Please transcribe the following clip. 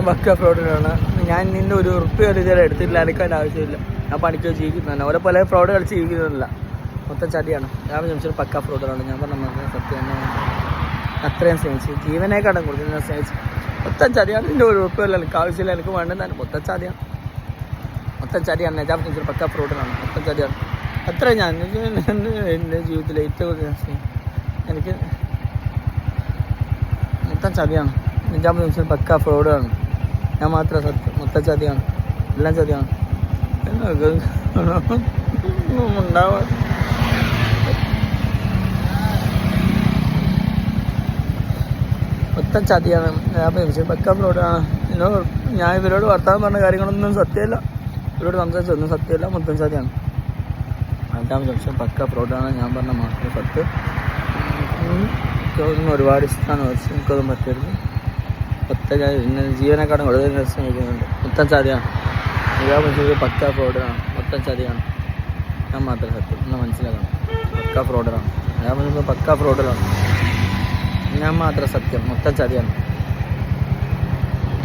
പക്ക ഫ്രോഡിനാണ്. ഞാൻ നിന്റെ ഒരു ഉറുപ്പ് ഇതുവരെ എടുത്തിട്ടില്ല, എടുക്കേണ്ട ആവശ്യമില്ല. ഞാൻ പണിക്ക് ജീവിക്കുന്നതന്നെ, ഓരോ പല ഫ്രോഡ് കളിച്ച് ജീവിക്കുന്നില്ല. മൊത്തം ചതിയാണ്. രാവിലെ ചോദിച്ചാൽ പക്ക ഫ്രോഡാണ്. ഞാൻ പറഞ്ഞ സത്യം തന്നെ, അത്രയും സ്നേഹിച്ച് ജീവനെ കടം കൊടുത്ത് ഞാൻ സ്നേഹിച്ച്. മൊത്തം ചതിയാണ്. നിന്റെ ഒരു ഉറുപ്പില്ല, എനിക്ക് ആവശ്യമില്ല, എനിക്ക് വേണ്ടെന്നാണ്. മൊത്തം ചതിയാണ്, മൊത്തം ചതിയാണ്. ഞാൻ ചോദിച്ചാൽ പക്ക ഫ്രോഡിനാണ്, മൊത്തം ചതിയാണ്. അത്രയും ഞാൻ എൻ്റെ ജീവിതത്തിൽ ഏറ്റവും എനിക്ക് മൊത്തം ചതിയാണ്. അഞ്ചാമത് നിമിഷം പക്ക ഫ്രോഡാണ്. ഞാൻ മാത്രം സത്യം, മൊത്തം ചതിയാണ്, എല്ലാം ചതിയാണ്. ഉണ്ടാവാൻ മൊത്തം ചതിയാണ്. അഞ്ചാമത് നിമിഷം പക്ക ഫ്രോഡാണ്. ഞാൻ ഇവരോട് വർത്താനം പറഞ്ഞ കാര്യങ്ങളൊന്നും സത്യമല്ല, ഇവരോട് സംസാരിച്ചൊന്നും സത്യമല്ല, മൊത്തം ചതിയാണ്. അഞ്ചാമത് നിമിഷം പക്ക ഫ്രോഡാണ്. ഞാൻ പറഞ്ഞ മാത്രം സത്യം. എനിക്കൊന്നും ഒരുപാട് ഇഷ്ടമാണ്, പക്ഷെ എനിക്കൊന്നും പറ്റരുത്. മൊത്തം ജീവനെക്കാളും കൂടുതൽ സ്നേഹിക്കുന്നുണ്ട്. മൊത്തം ചതിയാണ്. അഞ്ചാമത് പക്ക ഫ്രോഡാണ്, മൊത്തം ചതിയാണ്. ഞാൻ മാത്രം സത്യം ഒന്ന് മനസ്സിലാക്കണം. പക്ക ഫ്രോഡാണ്. അഞ്ചാമത് പക്ക ഫ്രോഡാണ്. ഞാൻ മാത്രം സത്യം, മൊത്തം ചതിയാണ്.